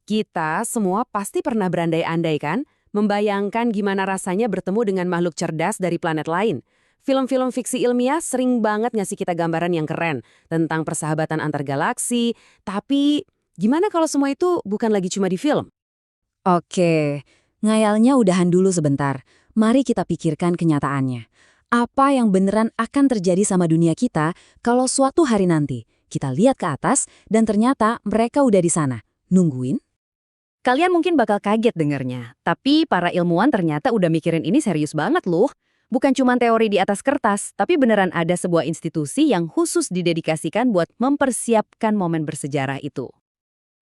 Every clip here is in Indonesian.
Kita semua pasti pernah berandai-andai kan? Membayangkan gimana rasanya bertemu dengan makhluk cerdas dari planet lain. Film-film fiksi ilmiah sering banget ngasih kita gambaran yang keren tentang persahabatan antar galaksi. Tapi gimana kalau semua itu bukan lagi cuma di film? Oke, ngayalnya udahan dulu sebentar. Mari kita pikirkan kenyataannya. Apa yang beneran akan terjadi sama dunia kita kalau suatu hari nanti kita lihat ke atas dan ternyata mereka udah di sana? Nungguin? Kalian mungkin bakal kaget dengernya, tapi para ilmuwan ternyata udah mikirin ini serius banget loh. Bukan cuma teori di atas kertas, tapi beneran ada sebuah institusi yang khusus didedikasikan buat mempersiapkan momen bersejarah itu.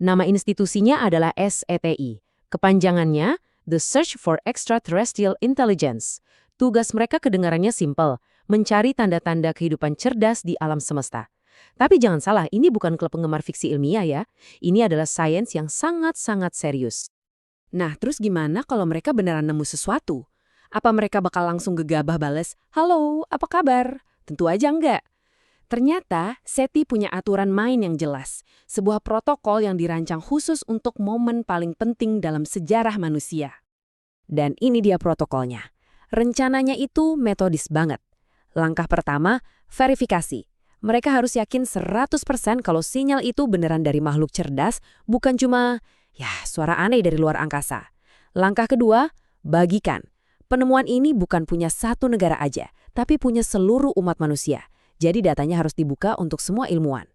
Nama institusinya adalah SETI. Kepanjangannya, The Search for Extraterrestrial Intelligence. Tugas mereka kedengarannya simpel, mencari tanda-tanda kehidupan cerdas di alam semesta. Tapi jangan salah, ini bukan klub penggemar fiksi ilmiah ya. Ini adalah sains yang sangat-sangat serius. Nah, terus gimana kalau mereka beneran nemu sesuatu? Apa mereka bakal langsung gegabah bales, "Halo, apa kabar?" Tentu aja enggak. Ternyata, SETI punya aturan main yang jelas, sebuah protokol yang dirancang khusus untuk momen paling penting dalam sejarah manusia. Dan ini dia protokolnya. Rencananya itu metodis banget. Langkah pertama, verifikasi. Mereka harus yakin 100% kalau sinyal itu beneran dari makhluk cerdas, bukan cuma, suara aneh dari luar angkasa. Langkah kedua, bagikan. Penemuan ini bukan punya satu negara aja, tapi punya seluruh umat manusia. Jadi datanya harus dibuka untuk semua ilmuwan.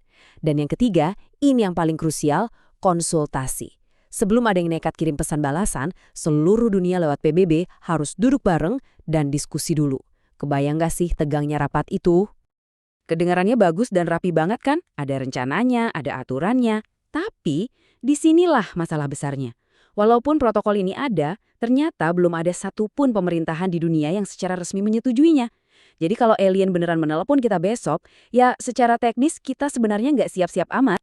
Dan yang ketiga, ini yang paling krusial, konsultasi. Sebelum ada yang nekat kirim pesan balasan, seluruh dunia lewat PBB harus duduk bareng dan diskusi dulu. Kebayang gak sih tegangnya rapat itu? Kedengarannya bagus dan rapi banget kan? Ada rencananya, ada aturannya. Tapi, disinilah masalah besarnya. Walaupun protokol ini ada, ternyata belum ada satupun pemerintahan di dunia yang secara resmi menyetujuinya. Jadi kalau alien beneran menelpon kita besok, ya secara teknis kita sebenarnya nggak siap-siap amat.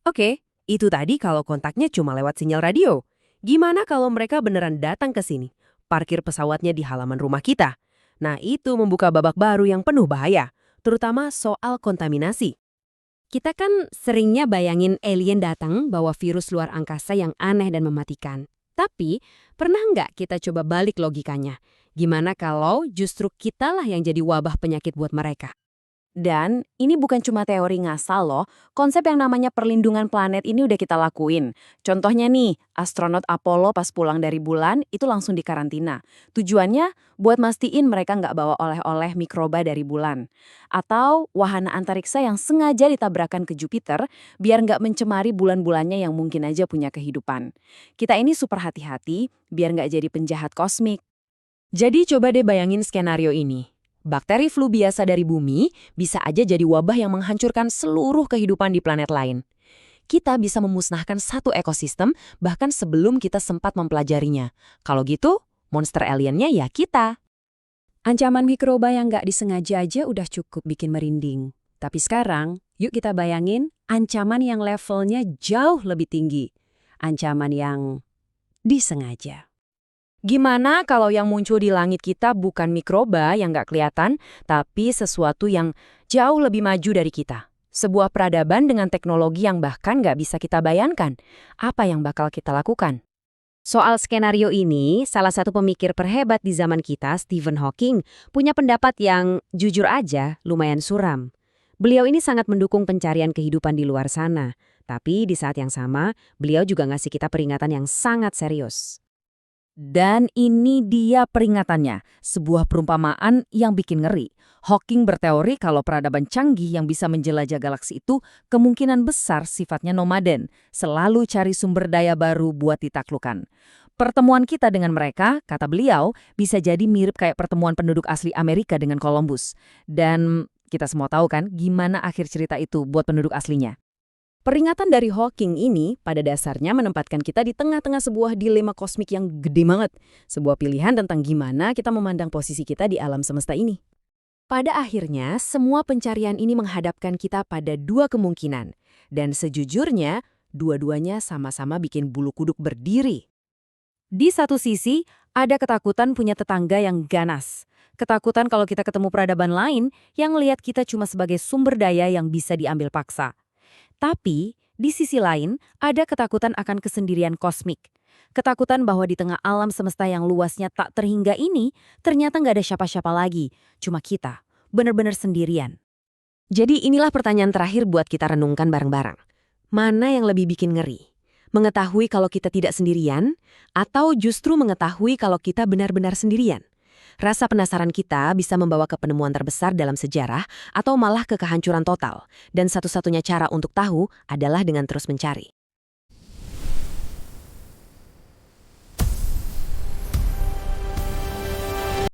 Oke, itu tadi kalau kontaknya cuma lewat sinyal radio. Gimana kalau mereka beneran datang ke sini? Parkir pesawatnya di halaman rumah kita. Nah, itu membuka babak baru yang penuh bahaya, terutama soal kontaminasi. Kita kan seringnya bayangin alien datang bawa virus luar angkasa yang aneh dan mematikan. Tapi, pernah nggak kita coba balik logikanya? Gimana kalau justru kitalah yang jadi wabah penyakit buat mereka? Dan ini bukan cuma teori ngasal loh, konsep yang namanya perlindungan planet ini udah kita lakuin. Contohnya nih, astronot Apollo pas pulang dari bulan itu langsung dikarantina. Tujuannya buat mastiin mereka nggak bawa oleh-oleh mikroba dari bulan. Atau wahana antariksa yang sengaja ditabrakan ke Jupiter biar nggak mencemari bulan-bulannya yang mungkin aja punya kehidupan. Kita ini super hati-hati biar nggak jadi penjahat kosmik. Jadi coba deh bayangin skenario ini. Bakteri flu biasa dari bumi bisa aja jadi wabah yang menghancurkan seluruh kehidupan di planet lain. Kita bisa memusnahkan satu ekosistem bahkan sebelum kita sempat mempelajarinya. Kalau gitu, monster aliennya ya kita. Ancaman mikroba yang nggak disengaja aja udah cukup bikin merinding. Tapi sekarang, yuk kita bayangin ancaman yang levelnya jauh lebih tinggi. Ancaman yang disengaja. Gimana kalau yang muncul di langit kita bukan mikroba yang nggak kelihatan, tapi sesuatu yang jauh lebih maju dari kita? Sebuah peradaban dengan teknologi yang bahkan nggak bisa kita bayangkan. Apa yang bakal kita lakukan? Soal skenario ini, salah satu pemikir terhebat di zaman kita, Stephen Hawking, punya pendapat yang jujur aja lumayan suram. Beliau ini sangat mendukung pencarian kehidupan di luar sana. Tapi di saat yang sama, beliau juga ngasih kita peringatan yang sangat serius. Dan ini dia peringatannya, sebuah perumpamaan yang bikin ngeri. Hawking berteori kalau peradaban canggih yang bisa menjelajah galaksi itu kemungkinan besar sifatnya nomaden, selalu cari sumber daya baru buat ditaklukkan. Pertemuan kita dengan mereka, kata beliau, bisa jadi mirip kayak pertemuan penduduk asli Amerika dengan Columbus. Dan kita semua tahu kan gimana akhir cerita itu buat penduduk aslinya. Peringatan dari Hawking ini pada dasarnya menempatkan kita di tengah-tengah sebuah dilema kosmik yang gede banget. Sebuah pilihan tentang gimana kita memandang posisi kita di alam semesta ini. Pada akhirnya, semua pencarian ini menghadapkan kita pada dua kemungkinan. Dan sejujurnya, dua-duanya sama-sama bikin bulu kuduk berdiri. Di satu sisi, ada ketakutan punya tetangga yang ganas. Ketakutan kalau kita ketemu peradaban lain yang melihat kita cuma sebagai sumber daya yang bisa diambil paksa. Tapi, Di sisi lain, ada ketakutan akan kesendirian kosmik. Ketakutan bahwa di tengah alam semesta yang luasnya tak terhingga ini, ternyata nggak ada siapa-siapa lagi, cuma kita, benar-benar sendirian. Jadi inilah pertanyaan terakhir buat kita renungkan bareng-barang. Mana yang lebih bikin ngeri? Mengetahui kalau kita tidak sendirian, atau justru mengetahui kalau kita benar-benar sendirian? Rasa penasaran kita bisa membawa ke penemuan terbesar dalam sejarah atau malah ke kehancuran total. Dan satu-satunya cara untuk tahu adalah dengan terus mencari.